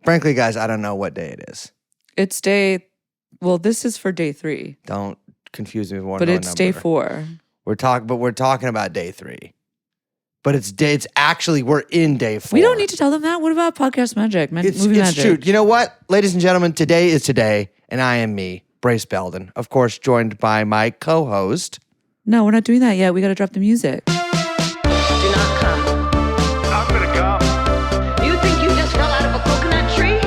Frankly, guys, I don't know what day it is. It's this is for day 3. Don't confuse me with one. But it's number. day 4. We're talking about day 3. But we're in day 4. We don't need to tell them that. What about podcast magic? Movie it's magic. true. You know what? Ladies and gentlemen, today is today, and I am me, Brace Belden. Of course, joined by my co-host. No, we're not doing that yet. We got to drop the music. Do not come. I'm gonna come. You think you just fell out of a coconut tree?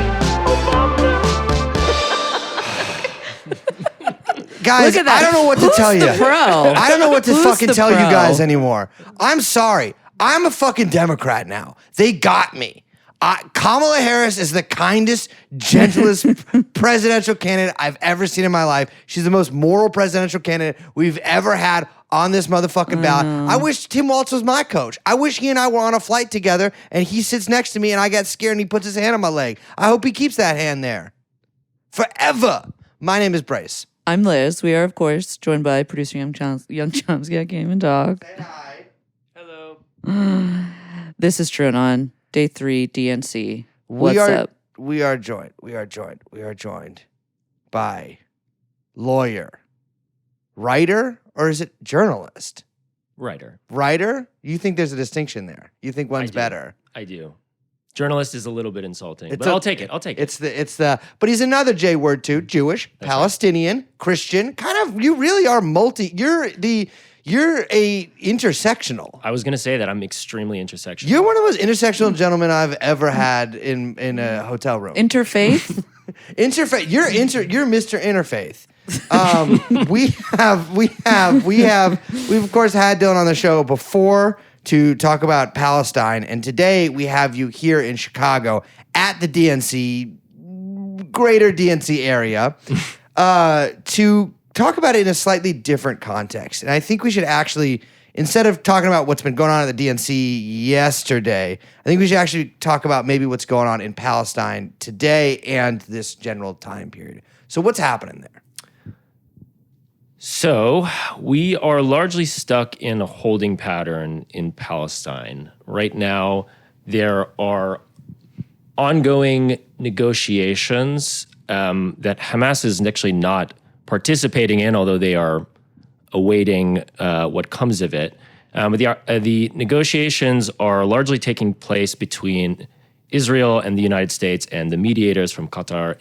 Guys, Look at that. I don't know what to tell you. The pro? I don't know what to Who's fucking the tell you pro? guys anymore. I'm sorry. I'm a fucking Democrat now. They got me. Kamala Harris is the kindest, gentlest presidential candidate I've ever seen in my life. She's the most moral presidential candidate we've ever had on this motherfucking ballot. I wish Tim Walz was my coach. I wish he and I were on a flight together and he sits next to me and I get scared and he puts his hand on my leg. I hope he keeps that hand there forever. My name is Brace. I'm Liz. We are, of course, joined by producer Young Chomsky at Game and Dog. Say hi. Hello. This is TrueAnon, day 3, DNC. What's up? We are joined by lawyer, writer, or is it journalist? Writer. Writer? You think there's a distinction there? You think one's do. better? I do. Journalist is a little bit insulting, It's but a- I'll take it. But he's another J word too. Jewish, Palestinian, Christian. Kind of. You really are You're a intersectional. I was going to say that I'm extremely intersectional. You're one of the most intersectional gentlemen I've ever had in a hotel room. Interfaith? Interfaith. You're Mr. Interfaith. We've of course had Dylan on the show before to talk about Palestine, and today we have you here in Chicago at the DNC, greater DNC area, to talk about it in a slightly different context. And I think we should actually, instead of talking about what's been going on at the DNC yesterday, I think we should actually talk about maybe what's going on in Palestine today and this general time period. So what's happening there? So we are largely stuck in a holding pattern in Palestine. Right now, there are ongoing negotiations that Hamas is actually not participating in, although they are awaiting what comes of it. The negotiations are largely taking place between Israel and the United States and the mediators from Qatar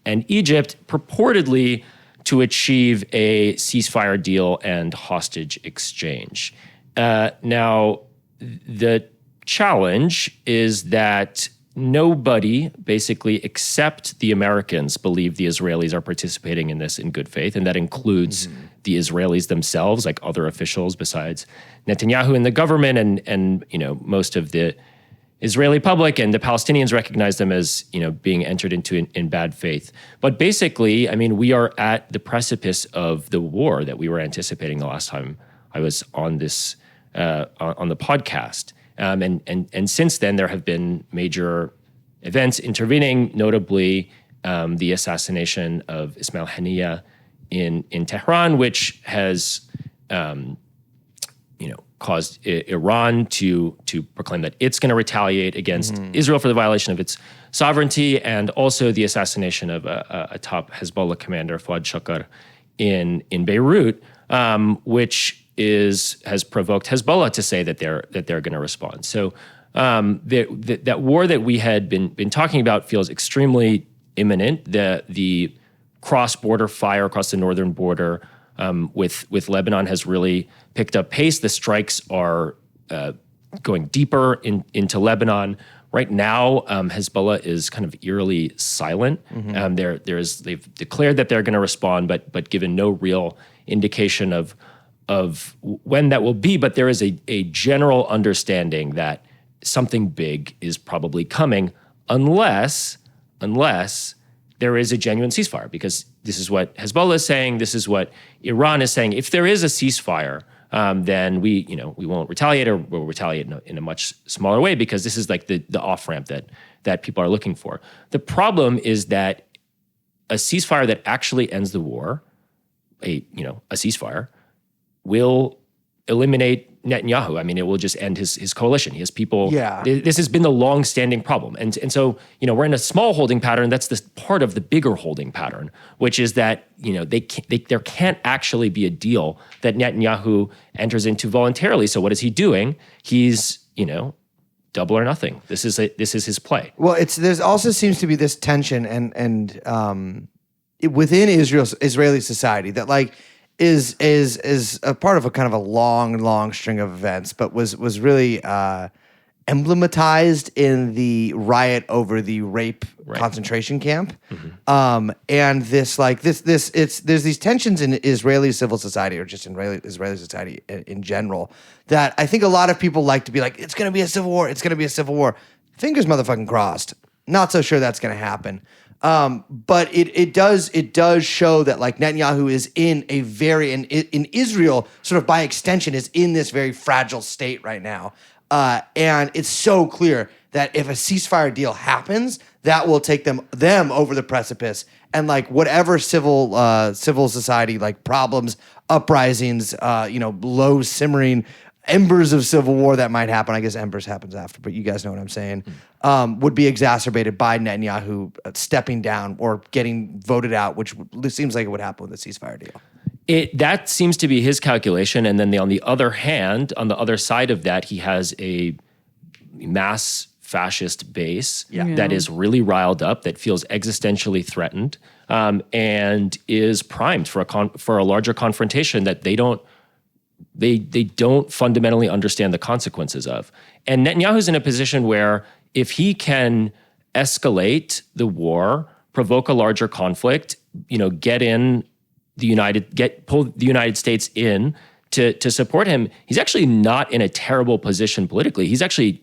and Egypt, purportedly to achieve a ceasefire deal and hostage exchange. Now, the challenge is that nobody, basically, except the Americans, believe the Israelis are participating in this in good faith, and that includes the Israelis themselves, like other officials besides Netanyahu in the government, and most of the Israeli public, and the Palestinians recognize them as being entered into in bad faith. But basically, I mean, we are at the precipice of the war that we were anticipating the last time I was on this on the podcast. And since then, there have been major events intervening, notably the assassination of Ismail Haniyeh in Tehran, which has caused Iran to proclaim that it's going to retaliate against Israel for the violation of its sovereignty, and also the assassination of a top Hezbollah commander, Fouad Shakar, in Beirut, which has provoked Hezbollah to say that they're going to respond. So that war that we had been talking about feels extremely imminent. The cross-border fire across the northern border with Lebanon has really picked up pace. The strikes are going deeper into Lebanon. Right now, Hezbollah is kind of eerily silent. They've declared that they're going to respond, but given no real indication of when that will be. But there is a general understanding that something big is probably coming, unless there is a genuine ceasefire, because this is what Hezbollah is saying. This is what Iran is saying. If there is a ceasefire, then we won't retaliate, or we'll retaliate in a much smaller way, because this is like the off-ramp that people are looking for. The problem is that a ceasefire that actually ends the war, a ceasefire, will eliminate Netanyahu. I mean, it will just end his coalition. He has people. Yeah. This has been the long-standing problem, and so we're in a small holding pattern. That's the part of the bigger holding pattern, which is that there can't actually be a deal that Netanyahu enters into voluntarily. So what is he doing? He's double or nothing. This is his play. Well, there's also seems to be this tension and within Israeli society that like is a part of a kind of a long string of events, but was really emblematized in the riot over the rape concentration camp. And there's these tensions in Israeli civil society, or just in Israeli society in general, that I think a lot of people like to be like, it's going to be a civil war. It's going to be a civil war. Fingers motherfucking crossed. Not so sure that's going to happen. But it does show that like Netanyahu is in a very in Israel sort of by extension is in this very fragile state right now, and it's so clear that if a ceasefire deal happens, that will take them over the precipice, and like whatever civil society like problems, uprisings, low simmering embers of civil war that might happen. I guess embers happens after, but you guys know what I'm saying. Would be exacerbated by Netanyahu stepping down or getting voted out, which seems like it would happen with a ceasefire deal. That seems to be his calculation. And then on the other hand, on the other side of that, he has a mass fascist base that is really riled up, that feels existentially threatened, and is primed for a larger confrontation that they don't fundamentally understand the consequences of. And Netanyahu's in a position where if he can escalate the war, provoke a larger conflict, pull the United States in to support him, he's actually not in a terrible position politically. He's actually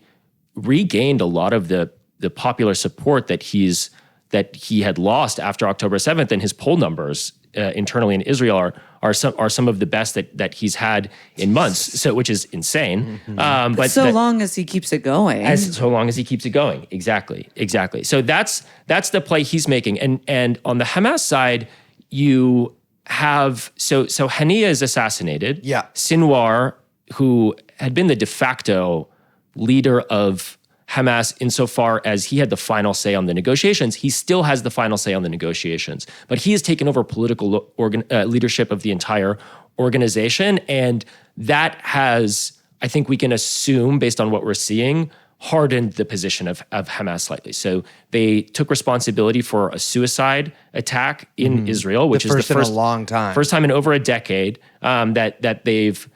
regained a lot of the popular support that he had lost after October 7th, and his poll numbers internally in Israel are some of the best that he's had in months. So, which is insane. But long as he keeps it going. So long as he keeps it going, exactly. So that's the play he's making. And on the Hamas side, you have so Haniya is assassinated. Yeah, Sinwar, who had been the de facto leader of Hamas insofar as he had the final say on the negotiations, he still has the final say on the negotiations. But he has taken over political leadership of the entire organization. And that has, I think we can assume, based on what we're seeing, hardened the position of Hamas slightly. So they took responsibility for a suicide attack in Israel, which is the first in a long time. First time in over a decade that they've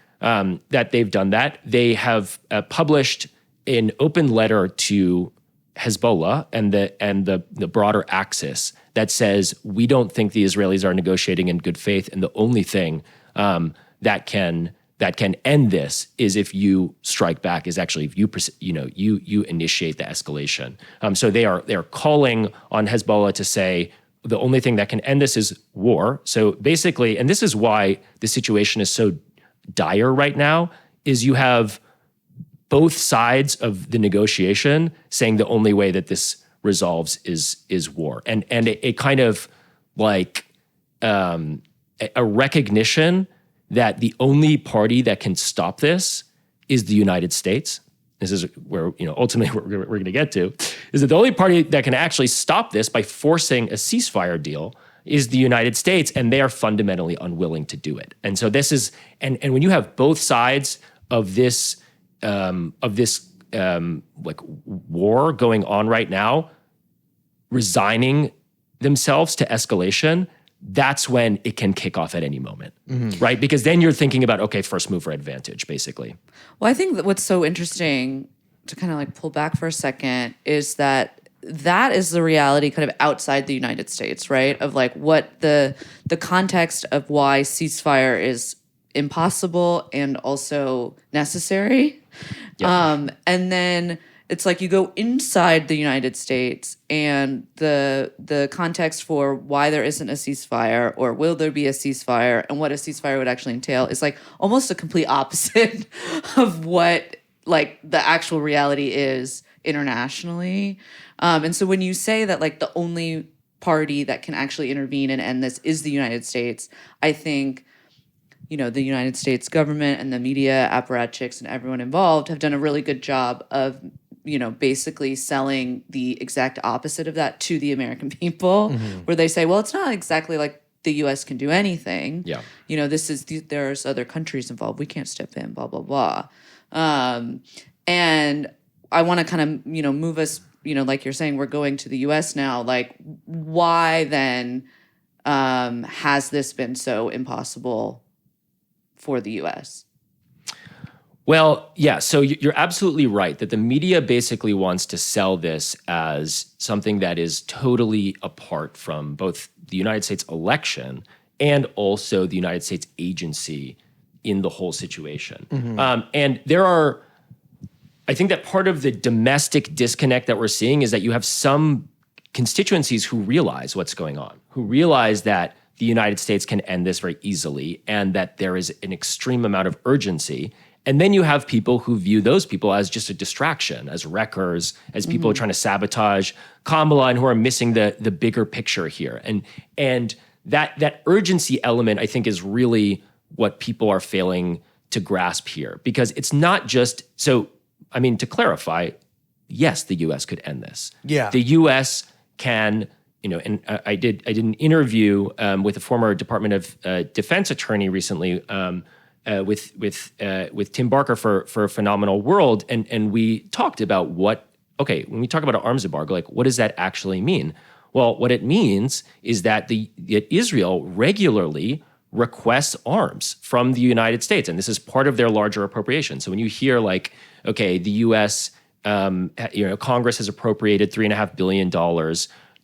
done that. They have published an open letter to Hezbollah and the broader axis that says we don't think the Israelis are negotiating in good faith, and the only thing that can end this is if you strike back, is actually if you initiate the escalation. So they are calling on Hezbollah to say the only thing that can end this is war. So basically, and this is why the situation is so dire right now, is you have both sides of the negotiation saying the only way that this resolves is war, and a kind of like a recognition that the only party that can stop this is the United States. This is where ultimately we're going to get to, is that the only party that can actually stop this by forcing a ceasefire deal is the United States, and they are fundamentally unwilling to do it. And so this is and when you have both sides of this like war going on right now, resigning themselves to escalation, that's when it can kick off at any moment, right? Because then you're thinking about, okay, first mover advantage, basically. Well, I think that what's so interesting, to kind of like pull back for a second, is that is the reality kind of outside the United States, right? Of like what the context of why ceasefire is impossible and also necessary. Yep. And then it's like you go inside the United States, and the context for why there isn't a ceasefire, or will there be a ceasefire, and what a ceasefire would actually entail is like almost a complete opposite of what like the actual reality is internationally. And so when you say that like the only party that can actually intervene and end this is the United States, I think the United States government and the media apparatchiks and everyone involved have done a really good job of, basically selling the exact opposite of that to the American people, where they say, well, it's not exactly like the U.S. can do anything. Yeah. There's other countries involved. We can't step in, blah, blah, blah. And I want to kind of, move us, like you're saying, we're going to the U.S. now. Like, why then has this been so impossible for the U.S.? Well, yeah, so you're absolutely right that the media basically wants to sell this as something that is totally apart from both the United States election and also the United States agency in the whole situation. And I think that part of the domestic disconnect that we're seeing is that you have some constituencies who realize what's going on, who realize that the United States can end this very easily and that there is an extreme amount of urgency. And then you have people who view those people as just a distraction, as wreckers, as people trying to sabotage Kamala and who are missing the bigger picture here. And that urgency element, I think, is really what people are failing to grasp here. Because it's not just, to clarify, yes, the U.S. could end this. Yeah. The U.S. can, and I did an interview with a former Department of Defense attorney recently, with Tim Barker for A Phenomenal World, and we talked about when we talk about an arms embargo, like what does that actually mean? Well, what it means is that Israel regularly requests arms from the United States, and this is part of their larger appropriation. So when you hear the U.S. Congress has appropriated $3.5 billion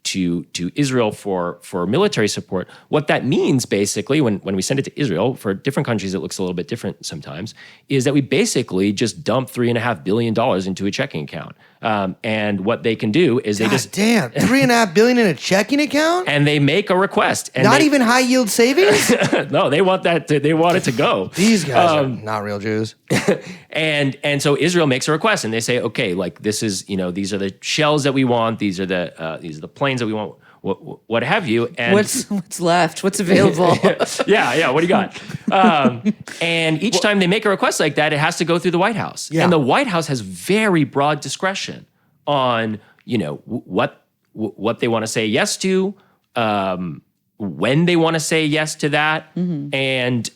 to Israel for military support. What that means, basically, when we send it to Israel, for different countries it looks a little bit different sometimes, is that we basically just dump $3.5 billion into a checking account. And what they can do is they $3.5 billion in a checking account, and they make a request. And not even high yield savings. No, they want that. They want it to go. These guys are not real Jews. And so Israel makes a request, and they say, okay, this is these are the shells that we want. These are the planes that we want. What have you? And what's left? What's available? yeah. What do you got? And each time they make a request like that, it has to go through the White House. Yeah. And the White House has very broad discretion on what they want to say yes to, when they want to say yes to that, and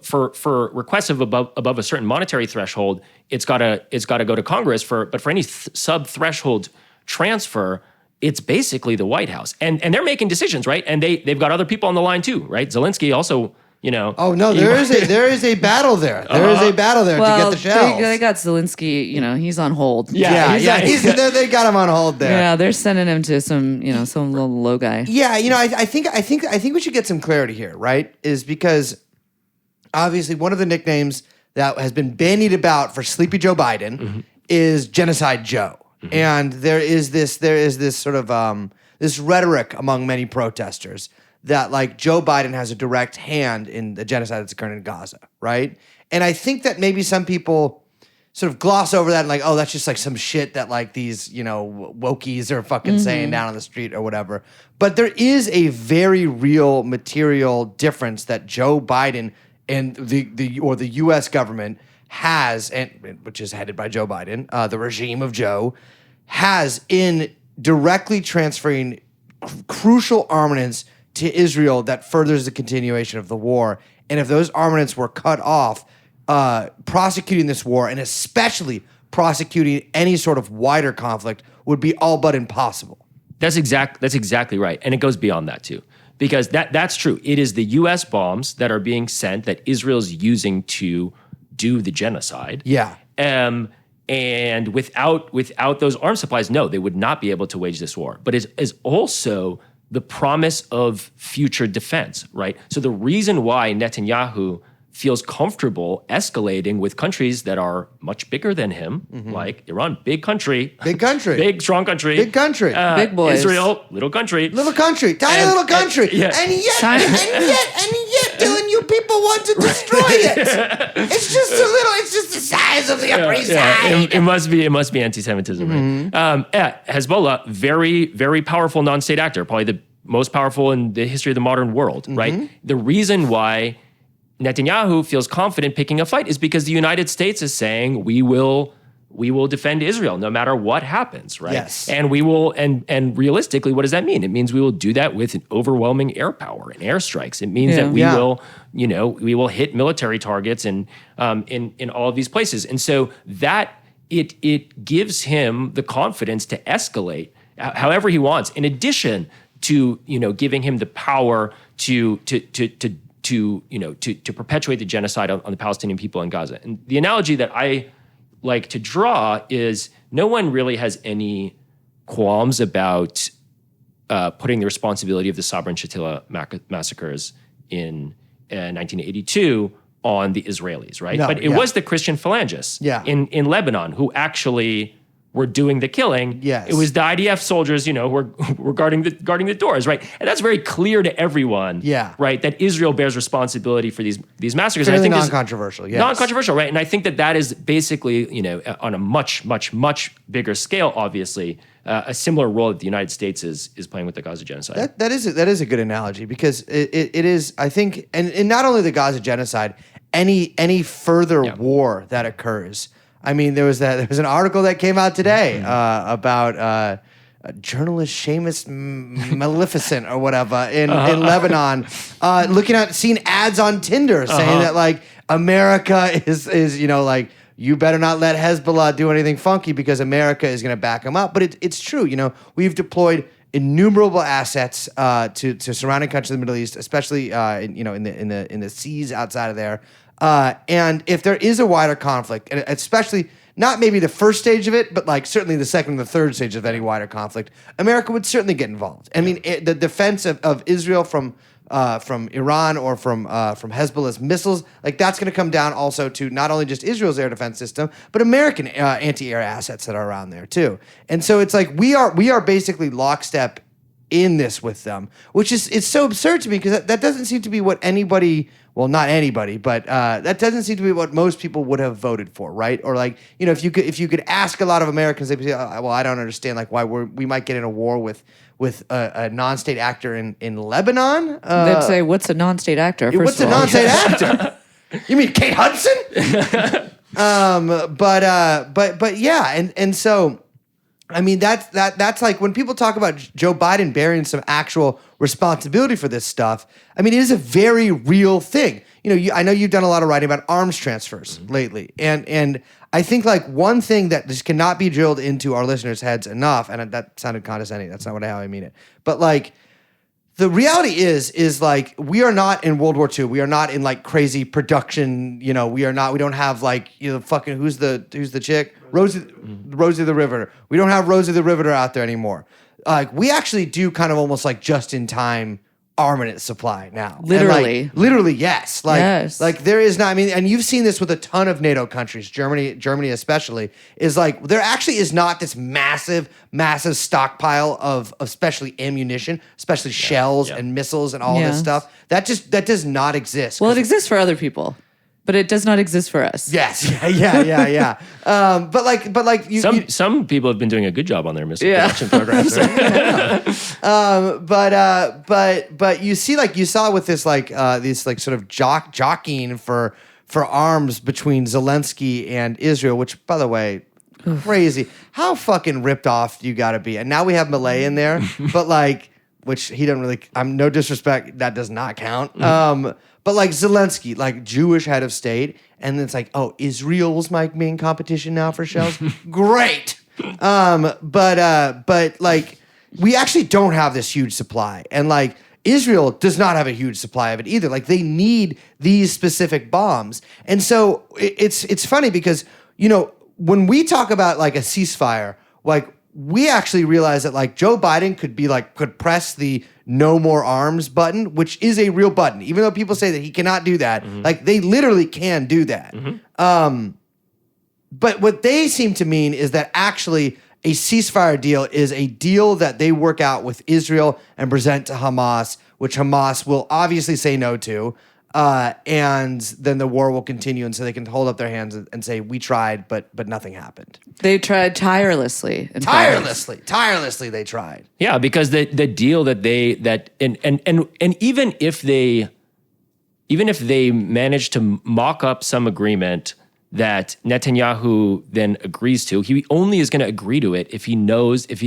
for requests of above a certain monetary threshold, it's got to go to Congress but for any sub-threshold transfer, it's basically the White House, and they're making decisions, right? And they've got other people on the line too, right? Zelensky also, Oh no, there is a battle there. There is a battle there to get the shells. They got Zelensky. He's on hold. Yeah. They got him on hold there. Yeah, they're sending him to some little low guy. Yeah, I think we should get some clarity here, right? Is because obviously one of the nicknames that has been bandied about for Sleepy Joe Biden is Genocide Joe. And there is this sort of this rhetoric among many protesters that Joe Biden has a direct hand in the genocide that's occurring in Gaza, right? And I think that maybe some people sort of gloss over that and that's just some shit that these wokies are fucking saying down on the street or whatever. But there is a very real material difference that Joe Biden and the U.S. government has, and which is headed by Joe Biden, the regime of Joe, has in directly transferring crucial armaments to Israel that furthers the continuation of the war. And if those armaments were cut off, prosecuting this war, and especially prosecuting any sort of wider conflict, would be all but impossible. That's exactly right. And it goes beyond that too. Because that's true. It is the U.S. bombs that are being sent that Israel's using to do the genocide. Yeah. And without those arms supplies, no, they would not be able to wage this war. But it is also the promise of future defense, right? So the reason why Netanyahu feels comfortable escalating with countries that are much bigger than him, like Iran, big country, big strong country, big boys, Israel, little country, tiny little country, and yet, Dylan, you people want to destroy it. It's just the size of the Upper East Side. It must be anti-Semitism, right? Hezbollah, very, very powerful non-state actor, probably the most powerful in the history of the modern world, right? The reason why Netanyahu feels confident picking a fight is because the United States is saying we will defend Israel no matter what happens, right? Yes. And we will, and realistically, what does that mean? It means we will do that with an overwhelming air power and airstrikes. It means that we will hit military targets and in all of these places. And so that it gives him the confidence to escalate however he wants, in addition to giving him the power to perpetuate the genocide on the Palestinian people in Gaza. And the analogy that I like to draw is no one really has any qualms about putting the responsibility of the Sabra and Shatila massacres in 1982 on the Israelis, right? No, but it was the Christian phalangists in Lebanon who actually were doing the killing. Yes. It was the IDF soldiers, who were guarding the doors, right? And that's very clear to everyone, right? That Israel bears responsibility for these massacres. Fairly and I think non-controversial, yes. Non-controversial, right? And I think that is basically, on a much, much, much bigger scale, obviously, a similar role that the United States is playing with the Gaza genocide. That is a good analogy because it is, I think, and not only the Gaza genocide, any further war that occurs. I mean, there was an article that came out today about journalist Seamus Maleficent or whatever in Lebanon, seeing ads on Tinder saying that like America is you better not let Hezbollah do anything funky because America is going to back them up. But it's true. We've deployed innumerable assets to surrounding countries in the Middle East, especially in the seas outside of there. And if there is a wider conflict, and especially not maybe the first stage of it, but like certainly the second and the third stage of any wider conflict, America would certainly get involved. I mean, the defense of Israel from Iran or from Hezbollah's missiles, like that's going to come down also to not only just Israel's air defense system, but American anti-air assets that are around there too. And so it's like we are basically lockstep in this with them, which is it's so absurd to me because that doesn't seem to be what anybody. Well, not anybody, but that doesn't seem to be what most people would have voted for, right? Or like, if you could ask a lot of Americans, they'd say, well, I don't understand like why we might get in a war with a non-state actor in Lebanon. They'd say, what's a non-state actor? What's a non-state actor? You mean Kate Hudson? But yeah, and so. I mean, that's like when people talk about Joe Biden bearing some actual responsibility for this stuff. I mean, it is a very real thing. I know you've done a lot of writing about arms transfers lately, and I think like one thing that just cannot be drilled into our listeners' heads enough, and that sounded condescending. That's not how I mean it. But like, the reality is like we are not in World War II. We are not in like crazy production. We don't have like fucking who's the chick Rosie the Riveter. We don't have Rosie the Riveter out there anymore. Like we actually do kind of almost like just in time armament supply now. Literally. Literally, yes. Yes. Like there is not, I mean, and you've seen this with a ton of NATO countries, Germany especially, is like there actually is not this massive stockpile of especially ammunition, especially shells and missiles and all this stuff. That does not exist. Well, it exists for other people, but it does not exist for us. Yes. Yeah. But some people have been doing a good job on their missile production programs. But you see, like you saw with this, these sort of jockeying for arms between Zelensky and Israel, which, by the way, crazy. How fucking ripped off you got to be? And now we have Milei in there, but like, which he doesn't really. I'm no disrespect, that does not count. But like Zelensky, like Jewish head of state, and it's like, oh, Israel's my main competition now for shells. Great. But like we actually don't have this huge supply, and like Israel does not have a huge supply of it either. Like they need these specific bombs, and so it's funny because when we talk about like a ceasefire, like we actually realize that like Joe Biden could press the no more arms button, which is a real button, even though people say that he cannot do that. Like they literally can do that. But what they seem to mean is that actually a ceasefire deal is a deal that they work out with Israel and present to Hamas, which Hamas will obviously say no to. And then the war will continue, and so they can hold up their hands and say, "We tried, but nothing happened." They tried tirelessly. Tirelessly, they tried. Yeah, because the deal and even if they even if they manage to mock up some agreement that Netanyahu then agrees to, he only is going to agree to it if he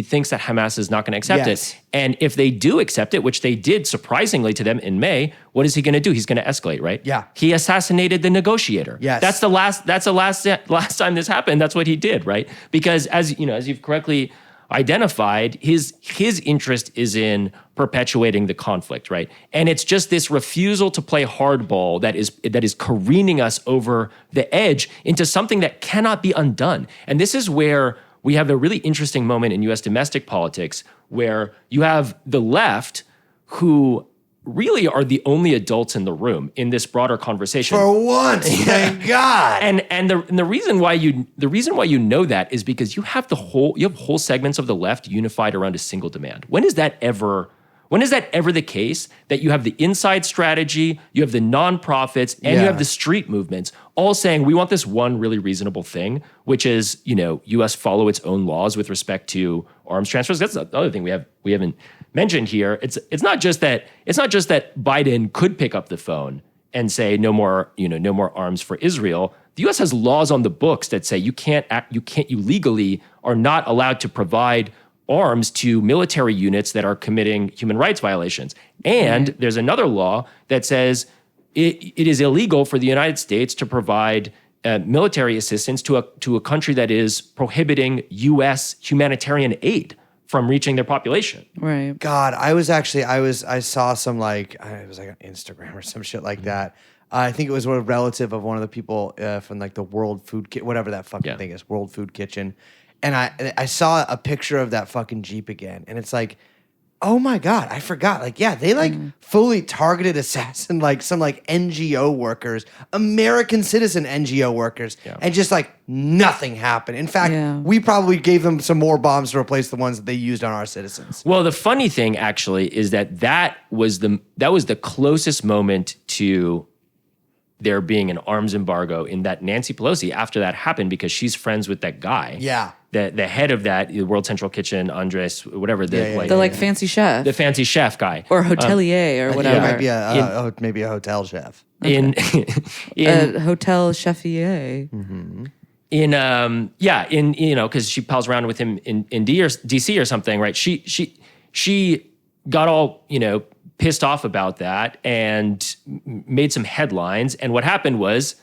thinks that Hamas is not going to accept Yes. it. And if they do accept it, which they did surprisingly to them in May, what is he going to do? He's going to escalate, right? Yeah. He assassinated the negotiator. Yes. That's the last time this happened. That's what he did, right? Because as you've correctly identified, his interest is in perpetuating the conflict, right? And it's just this refusal to play hardball that is careening us over the edge into something that cannot be undone. And this is where we have a really interesting moment in US domestic politics where you have the left who really are the only adults in the room in this broader conversation. For once, thank God. And the reason why you know that is because you have whole segments of the left unified around a single demand. When is that ever the case that you have the inside strategy, you have the nonprofits, and you have the street movements all saying we want this one really reasonable thing, which is, US follow its own laws with respect to arms transfers. That's the other thing we haven't mentioned here. It's not just that Biden could pick up the phone and say no more arms for Israel. The US has laws on the books that say you legally are not allowed to provide arms to military units that are committing human rights violations. And there's another law that says it is illegal for the United States to provide military assistance to a country that is prohibiting US humanitarian aid from reaching their population. Right. God, I saw some it was like on Instagram or some shit like that. I think it was a relative of one of the people from like the World Food whatever that fucking thing is, World Food Kitchen. And I saw a picture of that fucking Jeep again. And it's like, oh my God, I forgot. They fully targeted assassin some NGO workers, American citizen NGO workers, and just nothing happened. In fact, we probably gave them some more bombs to replace the ones that they used on our citizens. Well, the funny thing actually is that was the closest moment to there being an arms embargo in that Nancy Pelosi, after that happened, because she's friends with that guy. Yeah. The head of that, the World Central Kitchen, Andres, whatever. Fancy chef. The fancy chef guy. Or hotelier or whatever. Maybe a hotel chef. In hotel chefier. Mm-hmm. Because she pals around with him in DC or something, right? She got all, pissed off about that and made some headlines. And what happened was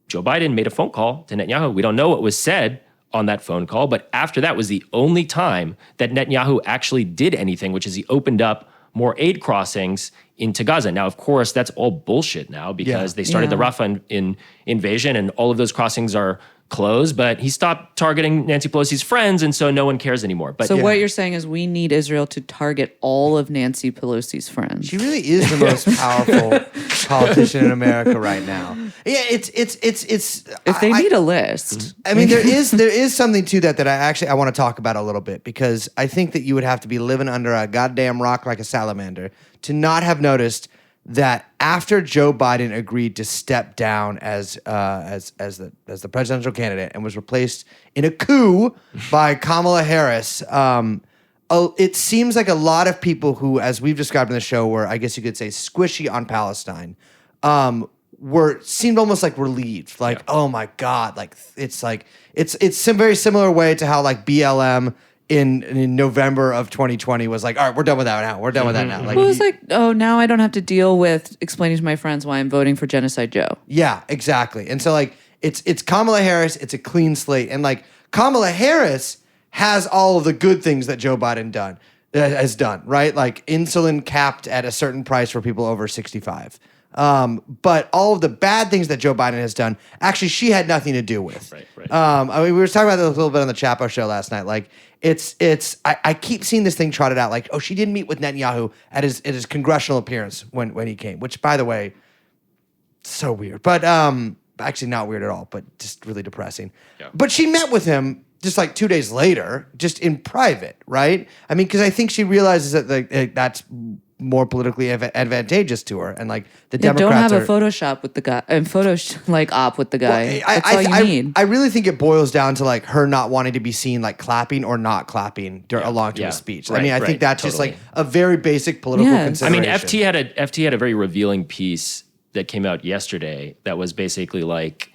Joe Biden made a phone call to Netanyahu. We don't know what was said on that phone call, but after that was the only time that Netanyahu actually did anything, which is he opened up more aid crossings into Gaza. Now, of course, that's all bullshit now because they started the Rafah invasion and all of those crossings are closed, but he stopped targeting Nancy Pelosi's friends, and so no one cares anymore. But what you're saying is we need Israel to target all of Nancy Pelosi's friends. She really is the most powerful politician in America right now. Yeah, it's. If they need a list, I mean, there is something to that I want to talk about a little bit, because I think that you would have to be living under a goddamn rock like a salamander to not have noticed that after Joe Biden agreed to step down as the presidential candidate and was replaced in a coup by Kamala Harris, it seems like a lot of people who, as we've described in the show, were, I guess you could say, squishy on Palestine, seemed almost like relieved, oh my God, it's very similar way to how BLM in November of 2020 was all right, we're done with that now. We're done with that now. it was now I don't have to deal with explaining to my friends why I'm voting for Genocide Joe. Yeah, exactly. And so it's Kamala Harris, it's a clean slate. And Kamala Harris has all of the good things that Joe Biden has done, right? Insulin capped at a certain price for people over 65. But all of the bad things that Joe Biden has done, actually, she had nothing to do with. Right. We were talking about this a little bit on the Chapo show last night. I keep seeing this thing trotted out. She didn't meet with Netanyahu at his congressional appearance when he came, which, by the way, so weird. But actually not weird at all, but just really depressing. Yeah. But she met with him just 2 days later, just in private, right? I mean, because I think she realizes that that's more politically advantageous to her, and the Democrats don't have a Photoshop with the guy and op with the guy. Well, that's all you need. I really think it boils down to her not wanting to be seen clapping or not clapping along to a speech. Right, I mean, I think that's totally. just a very basic political consideration. I mean, FT had a very revealing piece that came out yesterday that was basically like,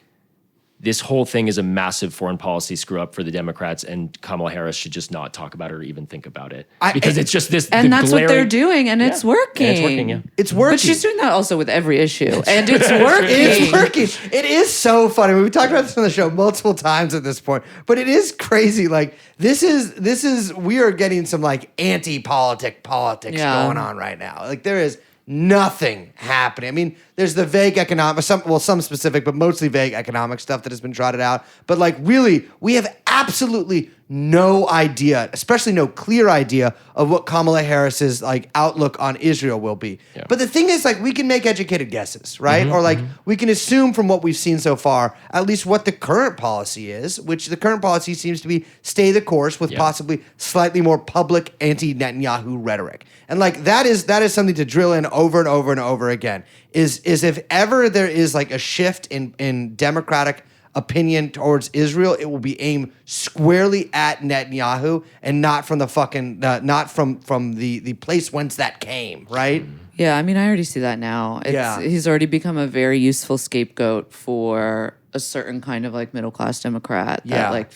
this whole thing is a massive foreign policy screw up for the Democrats, and Kamala Harris should just not talk about it or even think about it because it's just this. And that's what they're doing, and it's working. And it's working, yeah. It's working. But she's doing that also with every issue, and it's working. It's working. It is so funny. We've talked about this on the show multiple times at this point, but it is crazy. Like this is we are getting some like politics going on right now. Like there is nothing happening. I mean, there's the vague economic, some specific, but mostly vague economic stuff that has been trotted out. But like, really, we have absolutely no idea, especially no clear idea of what Kamala Harris's like outlook on Israel will be. Yeah. But the thing is, like, we can make educated guesses, right? Or like, we can assume from what we've seen so far, at least what the current policy is, which the current policy seems to be stay the course with possibly slightly more public anti-Netanyahu rhetoric. And like, that is something to drill in over and over and over again. Is if ever there is like a shift in Democratic opinion towards Israel, it will be aimed squarely at Netanyahu and not from the fucking not from the place whence that came, right? Yeah, I mean, I already see that now. He's already become a very useful scapegoat for a certain kind of like middle class Democrat that like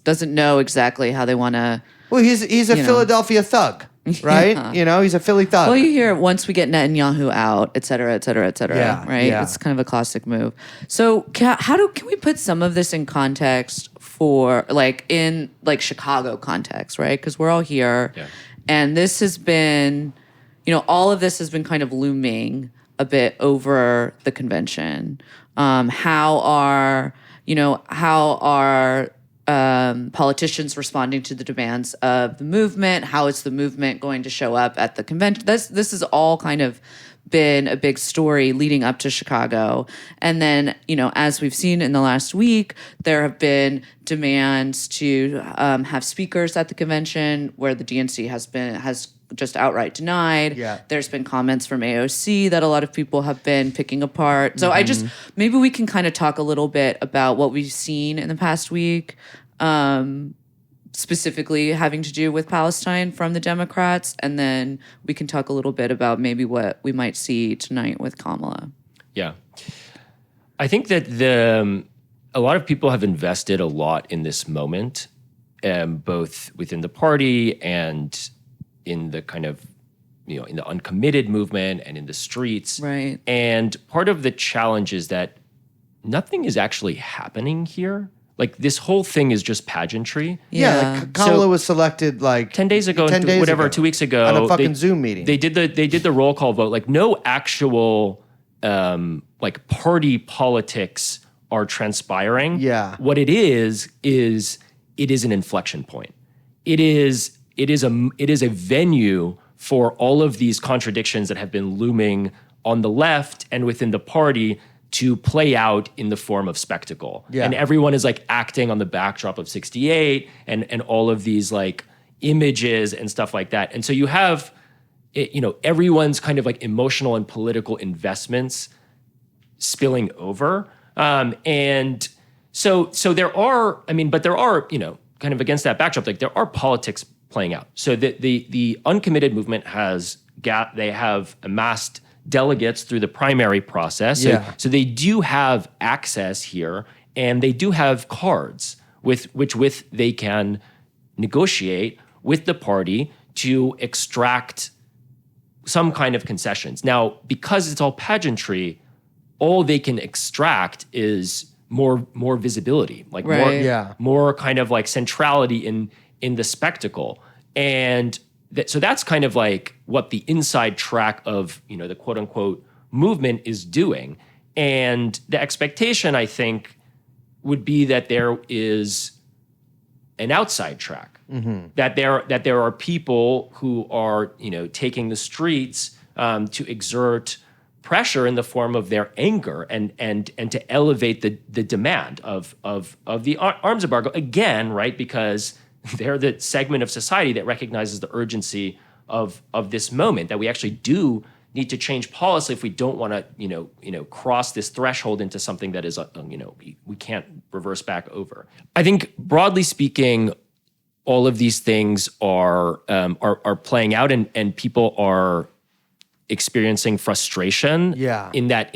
doesn't know exactly how they want to. Well, he's a Philadelphia thug. Right? Yeah. You know, he's a Philly thug. Well, you hear once we get Netanyahu out, et cetera, et cetera, et cetera. Yeah, right? yeah. It's kind of a classic move. So can we put some of this in context for like in like Chicago context, right? Because we're all here. Yeah. And this has been, all of this has been kind of looming a bit over the convention. How are politicians responding to the demands of the movement? How is the movement going to show up at the convention? This has all kind of been a big story leading up to Chicago. And then, as we've seen in the last week, there have been demands to have speakers at the convention where the DNC has just outright denied. Yeah. There's been comments from AOC that a lot of people have been picking apart. So maybe we can kind of talk a little bit about what we've seen in the past week, specifically having to do with Palestine from the Democrats, and then we can talk a little bit about maybe what we might see tonight with Kamala. Yeah. I think that a lot of people have invested a lot in this moment, both within the party and in the kind of, in the uncommitted movement and in the streets. Right. And part of the challenge is that nothing is actually happening here. Like, this whole thing is just pageantry. Yeah, like Kamala was selected like 10 days ago, 2 weeks ago. On a fucking Zoom meeting. They did the roll call vote. Like, no actual like party politics are transpiring. Yeah. What it is it is an inflection point. It is a venue for all of these contradictions that have been looming on the left and within the party to play out in the form of spectacle. Yeah. And everyone is like acting on the backdrop of 68 and all of these like images and stuff like that. And so you have, everyone's kind of like emotional and political investments spilling over. And so there are, but there are, kind of against that backdrop, like there are politics playing out. So the uncommitted movement they have amassed delegates through the primary process. So they do have access here, and they do have cards with they can negotiate with the party to extract some kind of concessions. Now, because it's all pageantry, all they can extract is more visibility, like more kind of like centrality in the spectacle. And so that's kind of like what the inside track of, the quote unquote movement is doing. And the expectation, I think, would be that there is an outside track, that there are people who are, taking the streets to exert pressure in the form of their anger and to elevate the demand of the arms embargo again, right? Because they're the segment of society that recognizes the urgency of this moment, that we actually do need to change policy if we don't want to, cross this threshold into something that is, we can't reverse back over. I think broadly speaking, all of these things are playing out, and people are experiencing frustration. Yeah. In that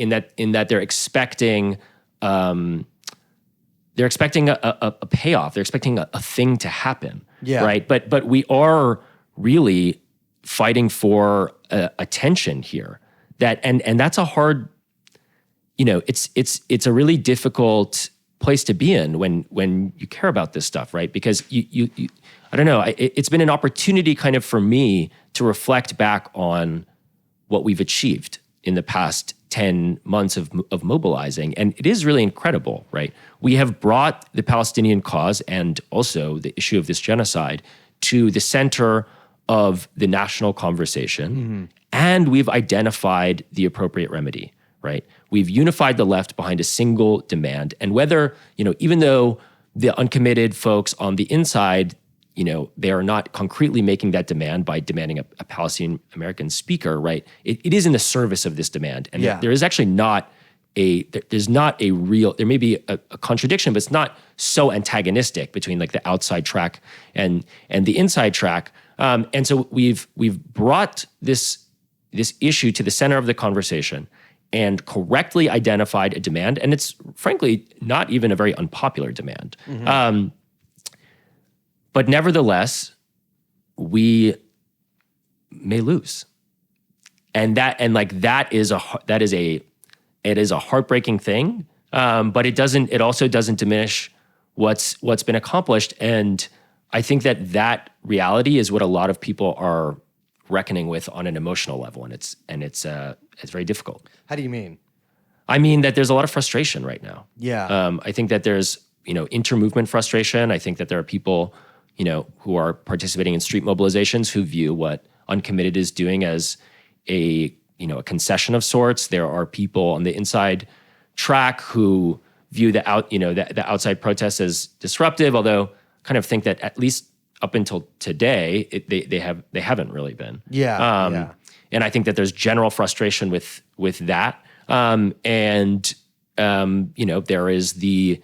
they're expecting a payoff. They're expecting a thing to happen. Yeah. Right. But we are really fighting for attention here. And that's a hard, it's a really difficult place to be in when you care about this stuff, right? Because you I don't know, it's been an opportunity kind of for me to reflect back on what we've achieved in the past 10 months of mobilizing. And it is really incredible, right? We have brought the Palestinian cause and also the issue of this genocide to the center of the national conversation. And we've identified the appropriate remedy, right? We've unified the left behind a single demand. And whether, even though the uncommitted folks on the inside, they are not concretely making that demand by demanding a Palestinian American speaker, right? It is in the service of this demand. And there is actually there may be a contradiction, but it's not so antagonistic between like the outside track and the inside track. And so we've brought this issue to the center of the conversation and correctly identified a demand. And it's frankly not even a very unpopular demand. But nevertheless, we may lose. And that is a heartbreaking thing. But it also doesn't diminish what's been accomplished. And I think that reality is what a lot of people are reckoning with on an emotional level, and it's very difficult. How do you mean? I mean that there's a lot of frustration right now. Yeah. I think that there's inter-movement frustration. I think that there are people who are participating in street mobilizations who view what Uncommitted is doing as a concession of sorts. There are people on the inside track who view the outside protests as disruptive, although kind of think that at least up until today, they haven't really been. Yeah. And I think that there's general frustration with that. There is the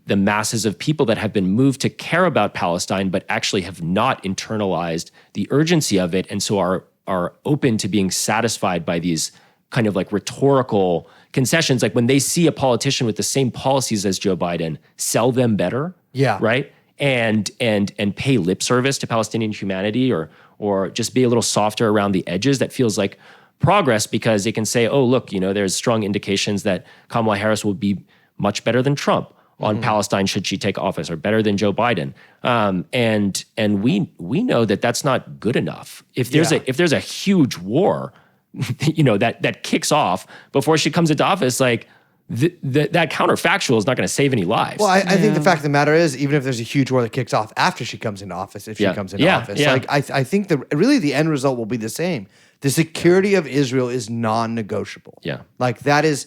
masses of people that have been moved to care about Palestine, but actually have not internalized the urgency of it, and so are open to being satisfied by these kind of like rhetorical concessions. Like when they see a politician with the same policies as Joe Biden, sell them better. Yeah. Right. And pay lip service to Palestinian humanity, or just be a little softer around the edges. That feels like progress because they can say, oh, look, there's strong indications that Kamala Harris will be much better than Trump on Palestine should she take office, or better than Joe Biden. And we know that that's not good enough. If there's a huge war, that kicks off before she comes into office, like that counterfactual is not going to save any lives. Well, I think the fact of the matter is, even if there's a huge war that kicks off after she comes into office, if she comes into office, like I think the end result will be the same. The security of Israel is non-negotiable. Yeah. Like that is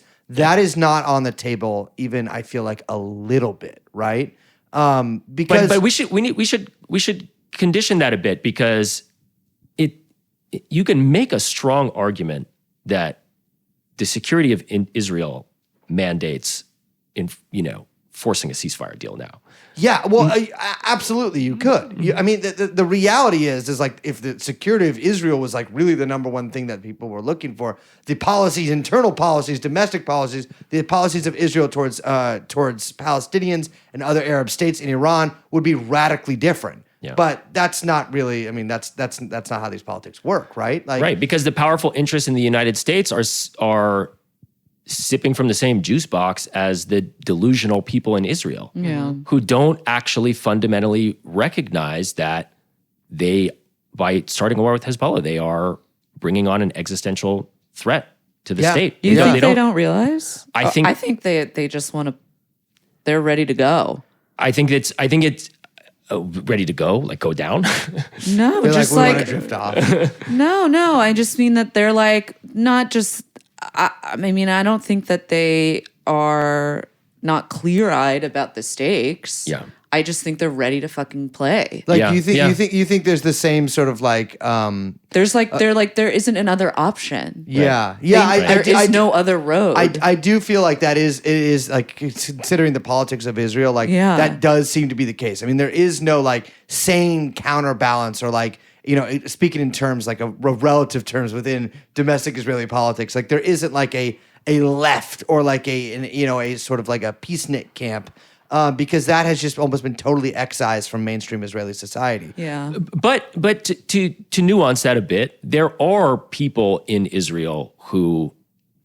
not on the table, even I feel like a little bit, right? Because but we should condition that a bit, because you can make a strong argument that the security of Israel mandates forcing a ceasefire deal now. Yeah, well, absolutely, you could. I mean, the reality is like if the security of Israel was like really the number one thing that people were looking for, the policies, internal policies, domestic policies, the policies of Israel towards Palestinians and other Arab states in Iran would be radically different. Yeah. But that's not really. I mean, that's not how these politics work, right? Like, right, because the powerful interests in the United States are sipping from the same juice box as the delusional people in Israel, who don't actually fundamentally recognize that by starting a war with Hezbollah, they are bringing on an existential threat to the state. You think they don't realize? I think they just want to. They're ready to go. I think it's ready to go, like go down. No, they're just we like want to drift off. No. I just mean that they're like not just. I mean, I don't think that they are not clear-eyed about the stakes. Yeah. I just think they're ready to fucking play. Like Yeah, you think yeah. you think there's the same sort of like There's like there isn't another option. yeah. There is no other road. I do feel like it is like considering the politics of Israel, like Yeah. that does seem to be the case. I mean, there is no like sane counterbalance or like speaking in terms like a relative terms within domestic Israeli politics, like there isn't like a left or like a sort of like a peacenik camp. Because that has just almost been totally excised from mainstream Israeli society. Yeah. But to nuance that a bit, there are people in Israel who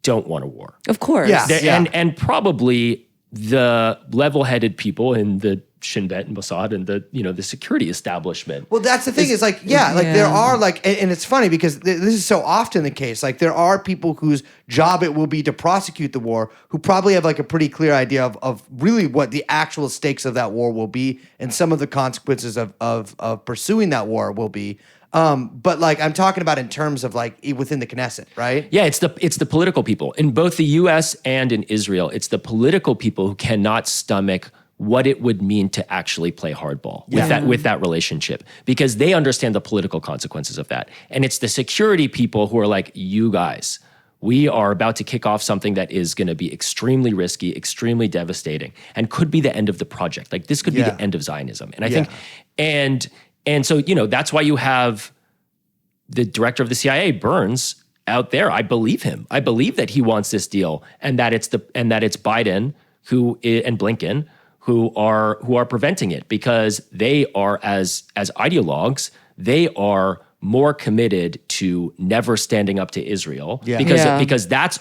don't want a war. Of course. Yeah. And probably the level-headed people in the Shin Bet and Mossad and the security establishment. Well, that's the thing is like, there are like, and it's funny because this is so often the case. Like there are people whose job it will be to prosecute the war who probably have like a pretty clear idea of really what the actual stakes of that war will be and some of the consequences of pursuing that war will be. But like I'm talking about in terms of like within the Knesset, right? Yeah, it's the political people in both the U.S. and in Israel. It's the political people who cannot stomach what it would mean to actually play hardball with that relationship, because they understand the political consequences of that. And it's the security people who are like, you guys, we are about to kick off something that is going to be extremely risky, extremely devastating, and could be the end of the project. Like this could be the end of Zionism. And I think, and so, that's why you have the director of the CIA, Burns, out there. I believe him. I believe that he wants this deal, and that it's Biden and Blinken who are preventing it, because they are as ideologues, they are more committed to never standing up to Israel, because that's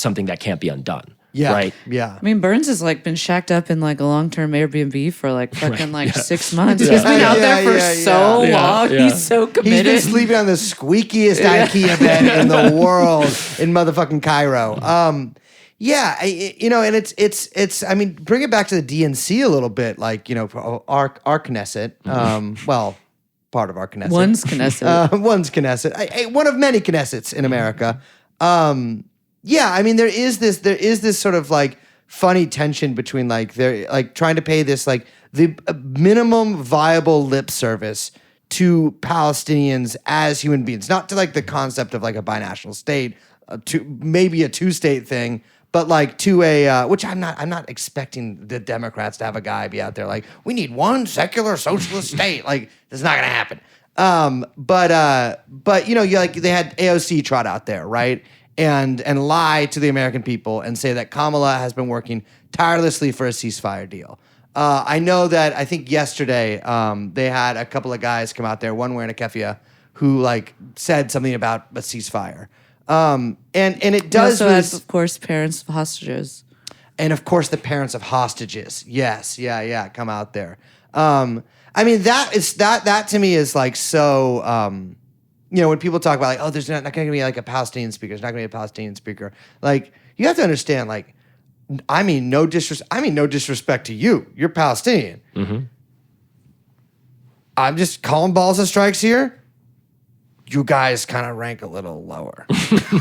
something that can't be undone. Yeah. Right. Yeah. I mean, Burns has like been shacked up in like a long-term Airbnb for like fucking 6 months. He's been out there for so long. Yeah. He's so committed. He's been sleeping on the squeakiest IKEA bed in the world in motherfucking Cairo. And it's. I mean, bring it back to the DNC a little bit, like our Knesset. Well, part of our Knesset. One's Knesset. One's Knesset. One of many Knessets in America. I mean, there is this sort of like funny tension between like they're like trying to pay this like the minimum viable lip service to Palestinians as human beings, not to like the concept of like a binational state, to maybe a two-state thing, but like to a which I'm not expecting the Democrats to have a guy be out there like, we need one secular socialist state. Like that's not gonna happen. But you like they had AOC trot out there, right? And lie to the American people and say that Kamala has been working tirelessly for a ceasefire deal. I know that I think yesterday they had a couple of guys come out there, one wearing a keffiyeh, who like said something about a ceasefire. And it does also has, of course, parents of hostages. And of course the parents of hostages. Yes, come out there. I mean that to me is like so when people talk about like, oh, there's not going to be like a Palestinian speaker, there's not going to be a Palestinian speaker. Like you have to understand, like, I mean no disrespect to you. You're Palestinian. Mm-hmm. I'm just calling balls and strikes here. You guys kind of rank a little lower.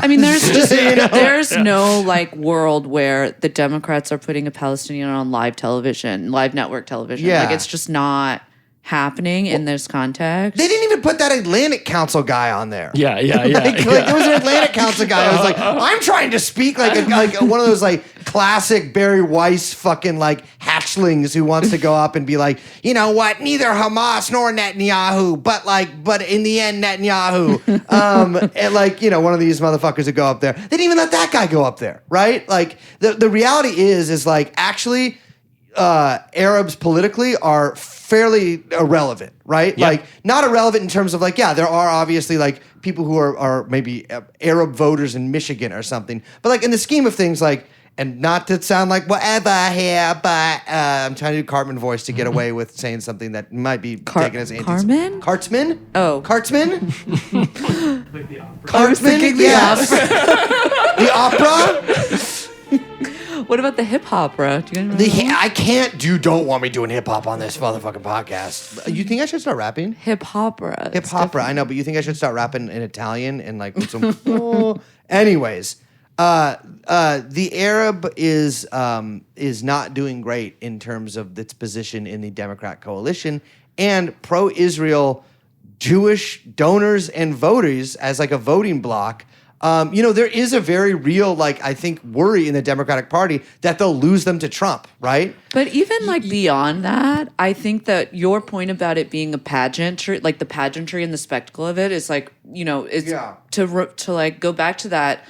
I mean, there's no like world where the Democrats are putting a Palestinian on live network television. Yeah. Like it's just not happening in this context. They didn't even put that Atlantic Council guy on there. Yeah. Like there was an Atlantic Council guy who was like, I'm trying to speak like one of those like classic Barry Weiss fucking like hatchlings who wants to go up and be like, you know what, neither Hamas nor Netanyahu, but in the end Netanyahu. And like, one of these motherfuckers that go up there. They didn't even let that guy go up there, right? Like the reality is like actually Arabs politically are fairly irrelevant, right? Yep. Like not irrelevant in terms of like, there are obviously like people who are maybe Arab voters in Michigan or something, but like in the scheme of things, like, and not to sound like whatever here, but I'm trying to do Cartman voice to get away with saying something that might be taken as Cartman? Cartman? Oh. Cartman? Like the opera. Cartman? Yes. The opera? What about the hip opera? Do you guys know? I can't don't want me doing hip hop on this motherfucking podcast. You think I should start rapping? Hip opera. Hip opera, I know, but you think I should start rapping in Italian and like with some anyways. The Arab is not doing great in terms of its position in the Democrat coalition, and pro-Israel Jewish donors and voters as like a voting bloc There is a very real, I think, worry in the Democratic Party that they'll lose them to Trump, right? But even beyond that, I think that your point about it being a pageantry, like the pageantry and the spectacle of it is to go back to that.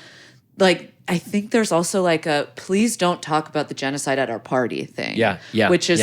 I think there's also a please don't talk about the genocide at our party thing. Yeah. Which is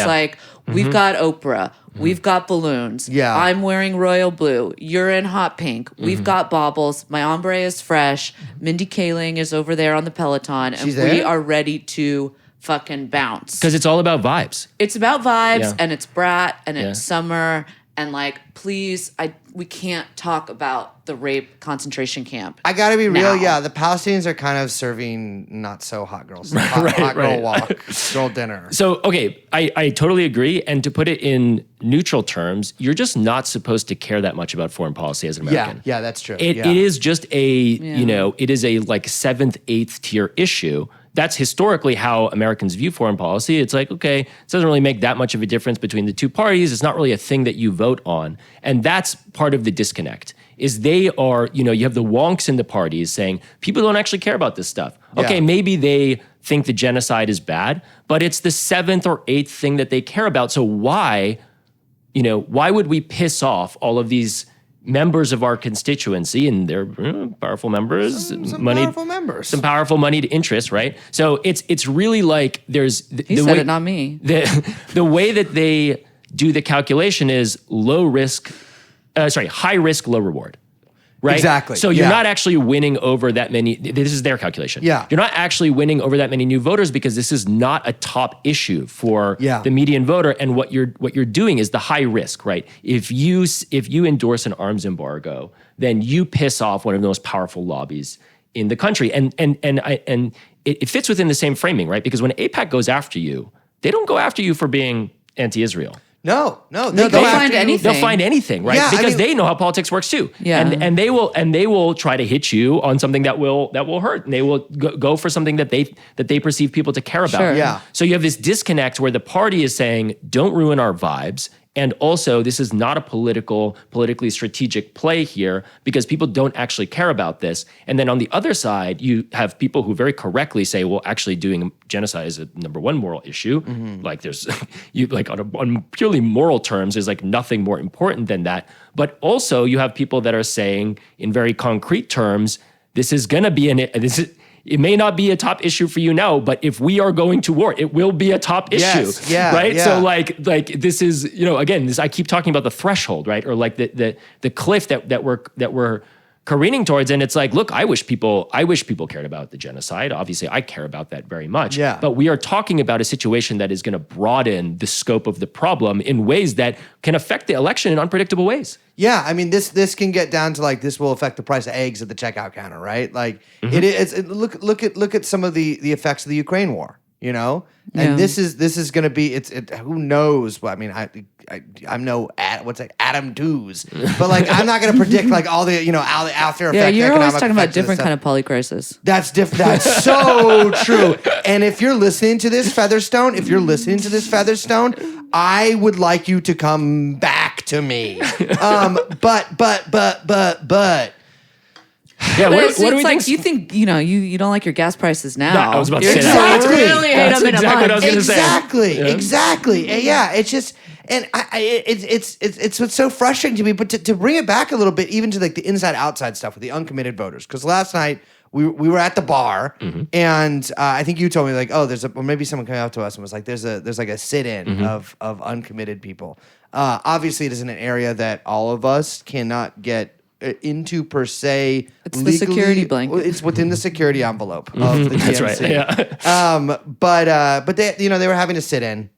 we've got Oprah, we've got balloons. Yeah. I'm wearing royal blue. You're in hot pink. We've got baubles. My ombre is fresh. Mindy Kaling is over there on the Peloton, and She's we there? are ready to fucking bounce. Because it's all about vibes. It's about vibes, Yeah. and it's brat, and Yeah. it's summer, and please, we can't talk about the rape concentration camp. I gotta be real, now. yeah. The Palestinians are kind of serving not so hot girls, hot girl walk, girl dinner. So, okay, I totally agree. And to put it in neutral terms, you're just not supposed to care that much about foreign policy as an American. Yeah, that's true. It yeah. is just it is a 7th, 8th tier issue. That's historically how Americans view foreign policy. It's okay, it doesn't really make that much of a difference between the two parties. It's not really a thing that you vote on. And that's part of the disconnect, is they are, you have the wonks in the parties saying, people don't actually care about this stuff. Okay, Yeah. maybe they think the genocide is bad, but it's the 7th or 8th thing that they care about. So why would we piss off all of these members of our constituency, and they're powerful members, Some money, powerful members. some powerful moneyed interest, right? So it's really there's He said it, not me. the way that they do the calculation is high risk, low reward. Right? Exactly, So you're yeah. not actually winning over that many. This is their calculation. Yeah. You're not actually winning over that many new voters because this is not a top issue for the median voter. And what you're doing is the high risk, right? If you endorse an arms embargo, then you piss off one of the most powerful lobbies in the country. And it fits within the same framing, right? Because when AIPAC goes after you, they don't go after you for being anti-Israel. No, They'll go after find you. anything. They'll find anything, right? Yeah, Because they know how politics works too. Yeah. And they will try to hit you on something that will hurt. And they will go for something that they perceive people to care about. Sure. Yeah. So you have this disconnect where the party is saying, don't ruin our vibes. And also, this is not a politically strategic play here because people don't actually care about this. And then on the other side, you have people who very correctly say, well, actually doing genocide is a number one moral issue. Mm-hmm. There's, on purely moral terms, there's nothing more important than that. But also, you have people that are saying in very concrete terms, this is going to be it may not be a top issue for you now, but if we are going to war, it will be a top issue. Yes, yeah, right? yeah. So this is, again, I keep talking about the threshold, right? Or the cliff that we're careening towards. And it's look, I wish people cared about the genocide. Obviously, I care about that very much. Yeah. But we are talking about a situation that is going to broaden the scope of the problem in ways that can affect the election in unpredictable ways. Yeah, I mean this can get down to this will affect the price of eggs at the checkout counter, right? Look at some of the effects of the Ukraine war, and Yeah. this is going to be who knows what I mean I'm no Adam Tooze, but I'm not going to predict all the after effect. Yeah, you're always economic talking about effects of this different stuff. kind of polycrisis. That's That's so true. And if you're listening to this, Featherstone, I would like you to come back to me. But. Yeah, But what it's do we think? you think you don't like your gas prices now. I was about to You're say that. gonna really hate That's them in a exactly what I was month. gonna say. Exactly. And yeah, it's just, and it's what's so frustrating to me. But to bring it back a little bit, even to the inside outside stuff with the uncommitted voters, because last night we were at the bar, and I think you told me or maybe someone came up to us and was there's a sit-in of uncommitted people. Obviously, it isn't an area that all of us cannot get into per se. It's the security blanket. It's within the security envelope of the DNC. That's right. Yeah. But they were having to sit in.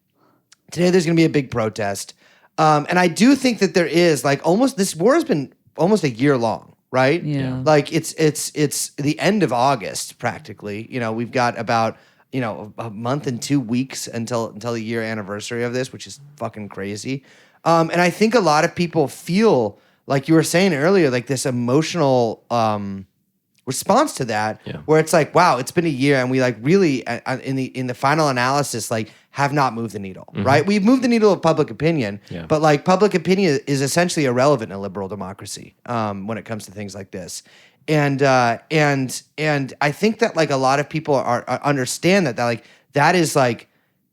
Today there's going to be a big protest, and I do think that there is this war has been almost a year long, right? Yeah. It's the end of August practically. We've got about a month and 2 weeks until the year anniversary of this, which is fucking crazy. And I think a lot of people feel, like you were saying earlier, this emotional response to that, where it's wow, it's been a year, and we really in the final analysis have not moved the needle, right? We've moved the needle of public opinion, but public opinion is essentially irrelevant in a liberal democracy when it comes to things like this. and I think that like a lot of people are understand that like that is like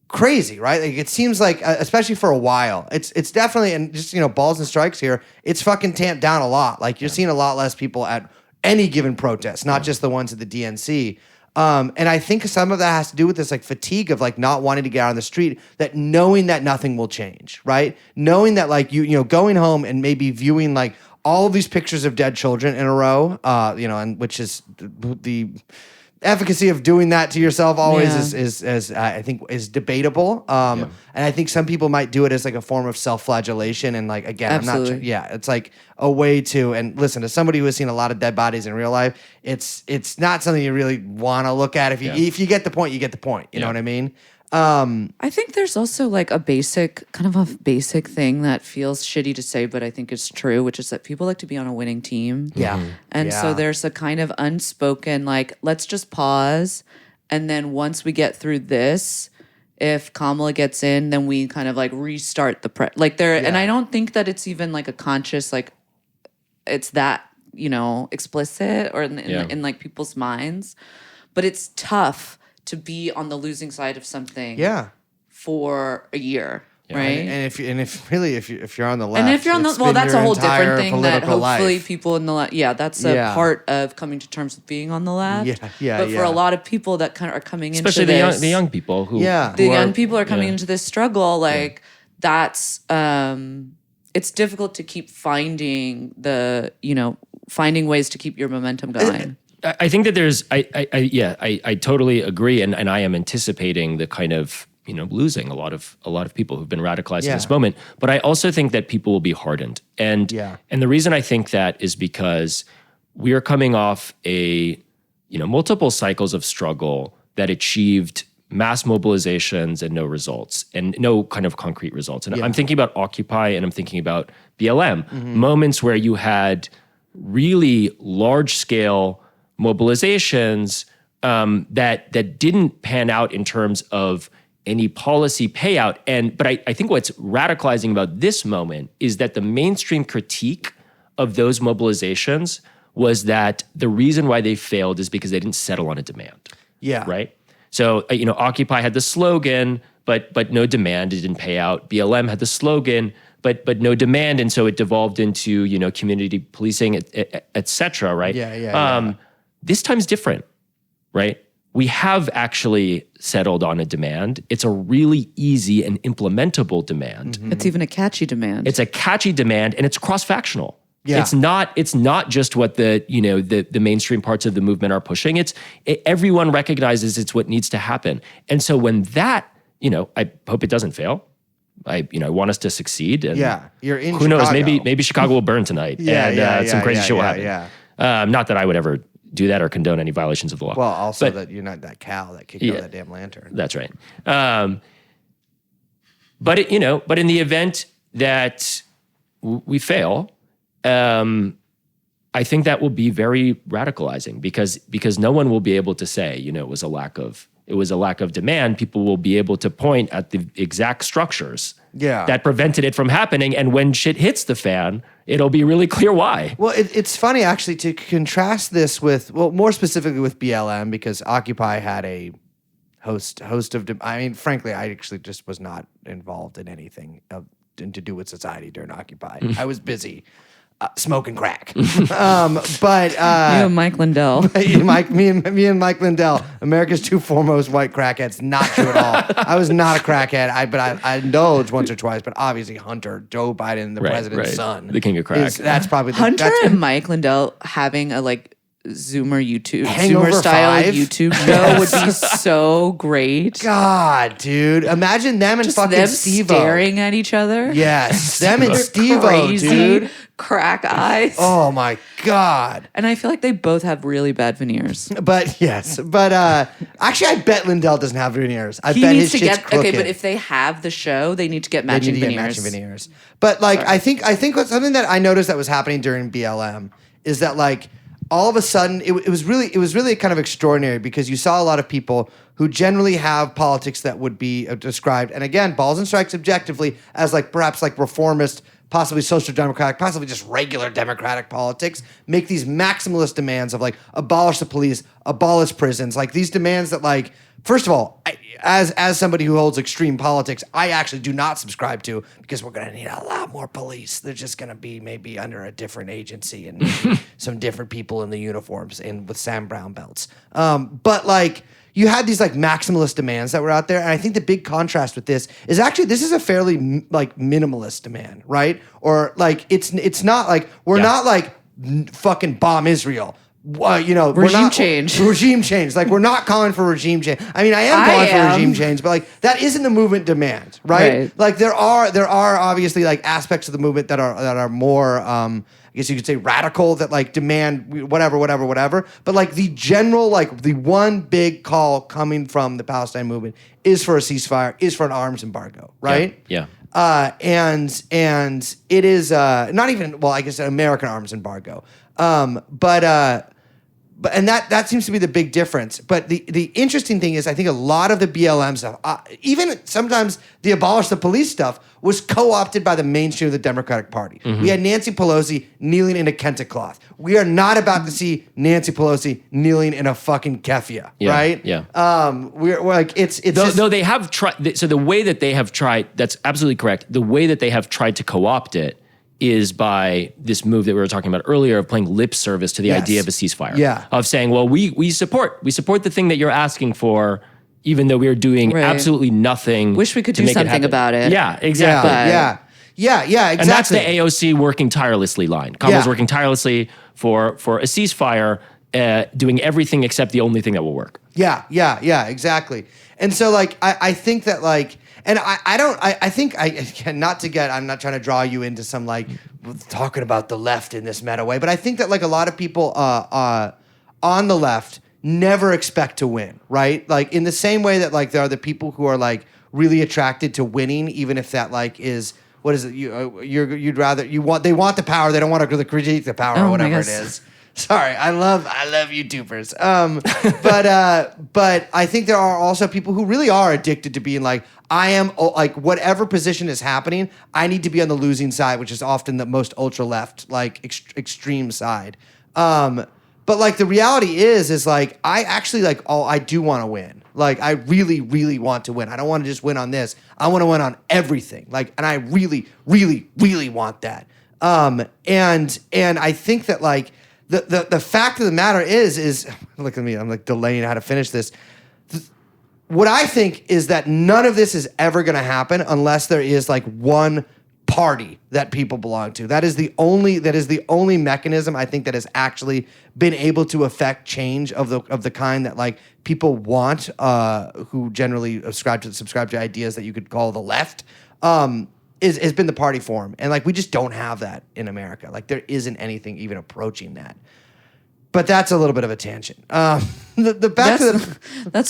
crazy, right? Like it seems like, especially for a while, it's definitely, and just balls and strikes here, it's fucking tamped down a lot. Like you're seeing a lot less people at any given protest, not just the ones at the DNC. And I think some of that has to do with this like fatigue of like not wanting to get out on the street, that knowing that nothing will change, right? Knowing that like you going home and maybe viewing like all of these pictures of dead children in a row, and which is the efficacy of doing that to yourself always is I think is debatable. And I think some people might do it as like a form of self-flagellation. And like, again, Absolutely. it's like a way to, and listen, as somebody who has seen a lot of dead bodies in real life, it's not something you really want to look at. If you get the point, you get the point. You know what I mean? I think there's also like a basic thing that feels shitty to say, but I think it's true, which is that people like to be on a winning team. Yeah. And so there's a kind of unspoken, like, let's just pause. And then once we get through this, if Kamala gets in, then we kind of like restart the and I don't think that it's even like a conscious, like it's that, explicit or in like people's minds, but it's tough to be on the losing side of something for a year, right? And if you're on the left, and if you're on the it's been that's your a whole entire different thing that political hopefully life. people in the left, that's a part of coming to terms with being on the left. But for a lot of people that kind of are coming especially into this, the young people who the young people are coming into this struggle, like that's it's difficult to keep finding finding ways to keep your momentum going. I think that there's, I totally agree, and I am anticipating the kind of losing a lot of people who've been radicalized in this moment. But I also think that people will be hardened, and the reason I think that is because we are coming off multiple cycles of struggle that achieved mass mobilizations and no results, and no kind of concrete results. And I'm thinking about Occupy, and I'm thinking about BLM, moments where you had really large scale mobilizations that didn't pan out in terms of any policy payout. But I think what's radicalizing about this moment is that the mainstream critique of those mobilizations was that the reason why they failed is because they didn't settle on a demand. Yeah. Right? So, Occupy had the slogan, but no demand. It didn't pay out. BLM had the slogan, but no demand. And so it devolved into, community policing, et cetera, right? This time's different, right? We have actually settled on a demand. It's a really easy and implementable demand. It's even a catchy demand. It's a catchy demand, and it's cross-factional. It's not just what the mainstream parts of the movement are pushing. Everyone recognizes it's what needs to happen. And so when that, I hope it doesn't fail. I want us to succeed. And you're in who Chicago. knows? Maybe Chicago will burn tonight. Some crazy shit will happen. Not that I would ever do that or condone any violations of the law. Well, also that you're not that cow that kicked over that damn lantern. That's right. But in the event that we fail, I think that will be very radicalizing because no one will be able to say, it was a lack of demand. People will be able to point at the exact structures that prevented it from happening. And when shit hits the fan, it'll be really clear why. Well, it's funny actually to contrast this with, more specifically with BLM, because Occupy had a host of, frankly, I actually just was not involved in anything to do with society during Occupy. I was busy smoking crack. But you and Mike Lindell. me and Mike Lindell, America's two foremost white crackheads. Not true at all. I was not a crackhead. I indulged once or twice, but obviously Hunter, Joe Biden, the president's son, the king of crack. That's probably Hunter and Mike Lindell having a Zoomer Hangover style 5? YouTube show would be so great. God, dude, imagine them and Just fucking them Steve-O. staring at each other. Yes, them and Steve-O, Crazy dude. crack eyes. Oh my God. And I feel like they both have really bad veneers. But actually, I bet Lindell doesn't have veneers. I He bet needs his to shit's get crooked. but if they have the show, they need to get They matching need to get veneers. matching veneers. But I think what's something that I noticed that was happening during BLM is that all of a sudden it was really kind of extraordinary because you saw a lot of people who generally have politics that would be described, and again, balls and strikes objectively, as perhaps reformist possibly social democratic, possibly just regular democratic politics, make these maximalist demands of like abolish the police, abolish prisons, like these demands that like, first of all, as somebody who holds extreme politics, I actually do not subscribe to, because we're going to need a lot more police. They're just going to be maybe under a different agency and maybe some different people in the uniforms and with Sam Brown belts. But like, you had these like maximalist demands that were out there, and I think the big contrast with this is actually this is a fairly like minimalist demand, right? Or like it's not like we're not like fucking bomb Israel. You know, Regime change. Regime change. Like, we're not calling for regime change. I mean, I am calling for regime change, but like that isn't the movement demand, right? Like there are obviously like aspects of the movement that are more I guess you could say radical, that like demand whatever. But like the general, like the one big call coming from the Palestine movement is for a ceasefire, is for an arms embargo, right? Yeah. And it is not even, well, I guess an American arms embargo. But that seems to be the big difference. But the interesting thing is, I think a lot of the BLM stuff, even sometimes the abolish the police stuff, was co-opted by the mainstream of the Democratic Party. We had Nancy Pelosi kneeling in a kente cloth. We are not about to see Nancy Pelosi kneeling in a fucking keffiyeh, right? Yeah. We're like it's Though they have tried. So the way that they have tried, that's absolutely correct. The way that they have tried to co-opt it is by this move that we were talking about earlier of playing lip service to the idea of a ceasefire. Yeah. Of saying, well, we support the thing that you're asking for, even though we are doing absolutely nothing. Wish we could to do make something about it. Yeah, exactly. Yeah, exactly. And that's the AOC working tirelessly line. Kamala's working tirelessly for a ceasefire, doing everything except the only thing that will work. Yeah, exactly. And so like I think that like, and I think I'm not trying to draw you into some like talking about the left in this meta way, but I think that like a lot of people on the left never expect to win, right? Like in the same way that like there are the people who are like really attracted to winning, even if that like is, what is it? They want the power, they don't want to critique the power or whatever it is. Sorry, I love YouTubers. But I think there are also people who really are addicted to being like, I am like whatever position is happening, I need to be on the losing side, which is often the most ultra left, like extreme side. But like the reality is like I actually like I do want to win. Like I really, really want to win. I don't want to just win on this. I want to win on everything. Like, and I really, really, really want that. And I think that like. The fact of the matter is look at me, I'm like delaying how to finish this. What I think is that none of this is ever going to happen unless there is like one party that people belong to. That is the only mechanism I think that has actually been able to affect change of the kind that like people want, who generally subscribe to ideas that you could call the left. Has been the party form. And like we just don't have that in America. Like there isn't anything even approaching that. But that's a little bit of a tangent. That's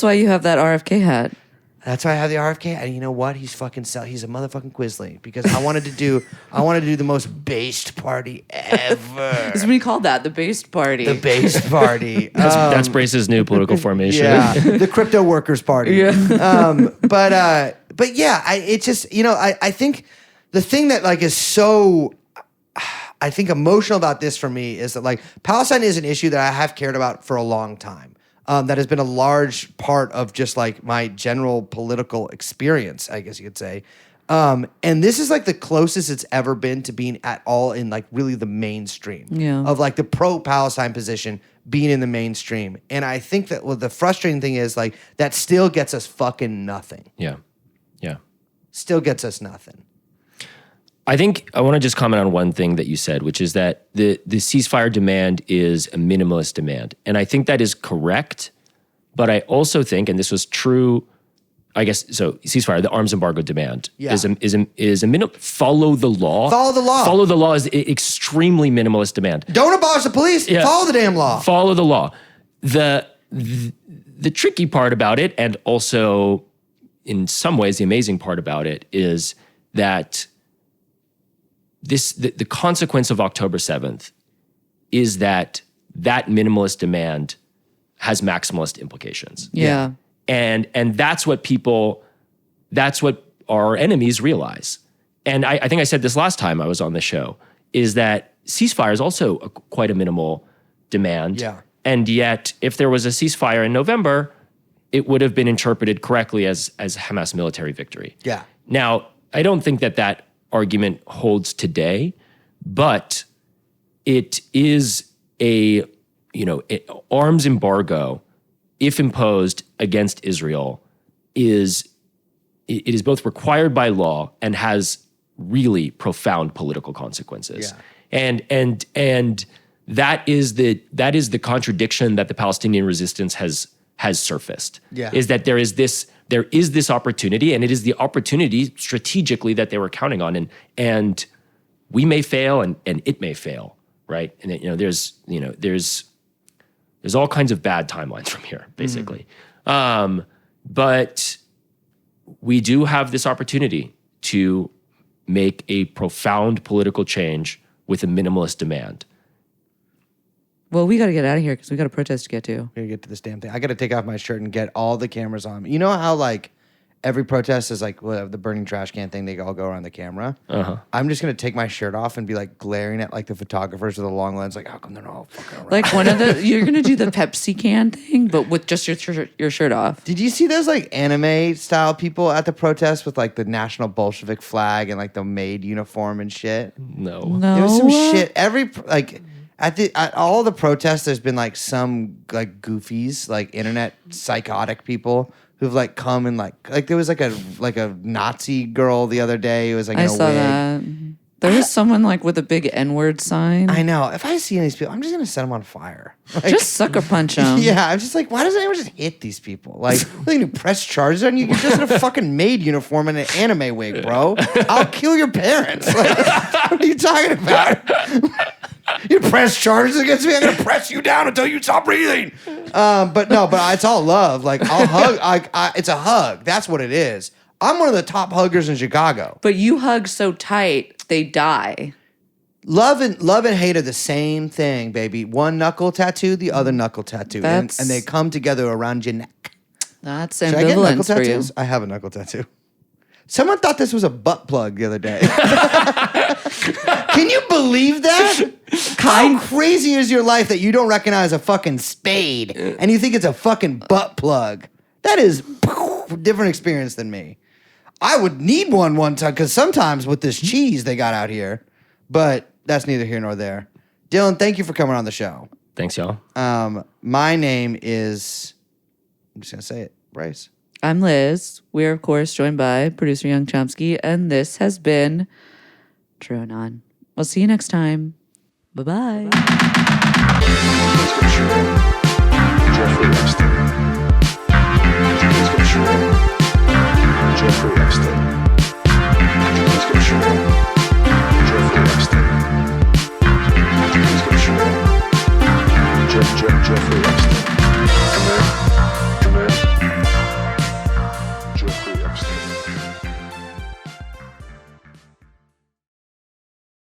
why you have that RFK hat. That's why I have the RFK. And you know what? He's a motherfucking Quizly, because I wanted to do the most based party ever. Is we call that the based party. The based party. That's Brace's new political formation. Yeah, the crypto workers party. Yeah. But yeah, it's just, you know, I think the thing that like is so, I think emotional about this for me is that like Palestine is an issue that I have cared about for a long time. That has been a large part of just like my general political experience, I guess you could say. And this is like the closest it's ever been to being at all in like really the mainstream of like the pro-Palestine position being in the mainstream. And I think that the frustrating thing is like that still gets us fucking nothing. Yeah. Still gets us nothing. I think I want to just comment on one thing that you said, which is that the ceasefire demand is a minimalist demand. And I think that is correct. But I also think, and this was true, I guess, so ceasefire, the arms embargo demand is a minimum. Follow the law. Follow the law. Follow the law is extremely minimalist demand. Don't abolish the police. Yeah. Follow the damn law. Follow the law. The tricky part about it, and also in some ways the amazing part about it, is that the consequence of October 7th is that minimalist demand has maximalist implications. Yeah. And that's what our enemies realize. and I think I said this last time I was on the show, is that ceasefire is also quite a minimal demand. Yeah. And yet, if there was a ceasefire in November, it would have been interpreted correctly as Hamas military victory. Yeah. Now, I don't think that argument holds today, but it is arms embargo, if imposed against Israel, it is both required by law and has really profound political consequences. Yeah. And that is the contradiction that the Palestinian resistance has surfaced. Yeah. Is that there is this opportunity, and it is the opportunity strategically that they were counting on, and we may fail and it may fail, right? And there's all kinds of bad timelines from here, basically. But we do have this opportunity to make a profound political change with a minimalist demand. Well, we got to get out of here because we got a protest to get to. I gotta get to this damn thing. I gotta take off my shirt and get all the cameras on me. You know how like every protest is like the burning trash can thing, they all go around the camera? Uh-huh. I'm just gonna take my shirt off and be like glaring at like the photographers with a long lens, like, how come they're not all fucking around? Like you're gonna do the Pepsi can thing, but with just your shirt off. Did you see those like anime style people at the protest with like the national Bolshevik flag and like the maid uniform and shit? No. There was some shit. At all the protests, there's been like some like goofies, like internet psychotic people who've like come and like there was like a Nazi girl the other day who was like in I a saw wig. that. There was someone like with a big N-word sign. I know. If I see any of these people, I'm just gonna set them on fire. Like, Just sucker punch them. yeah, I'm just like, why doesn't anyone just hit these people? Like, they need to press charges on you. You're just in a fucking maid uniform and an anime wig, bro. I'll kill your parents. Like, what are you talking about? You press charges against me, I'm gonna press you down until you stop breathing. But it's all love. Like, I'll hug. It's a hug. That's what it is. I'm one of the top huggers in Chicago. But you hug so tight, they die. Love and hate are the same thing, baby. One knuckle tattoo, the other knuckle tattoo, and they come together around your neck. That's Should I get knuckle ambivalence for you. tattoos? I have a knuckle tattoo. Someone thought this was a butt plug the other day. Can you believe that? How crazy is your life that you don't recognize a fucking spade and you think it's a fucking butt plug? That is a different experience than me. I would need one time because sometimes with this cheese they got out here, but that's neither here nor there. Dylan, thank you for coming on the show. Thanks, y'all. My name is, I'm just going to say it, Bryce. I'm Liz. We're, of course, joined by producer Young Chomsky, and this has been TrueAnon. We'll see you next time. Bye-bye. Jeffrey Epstein.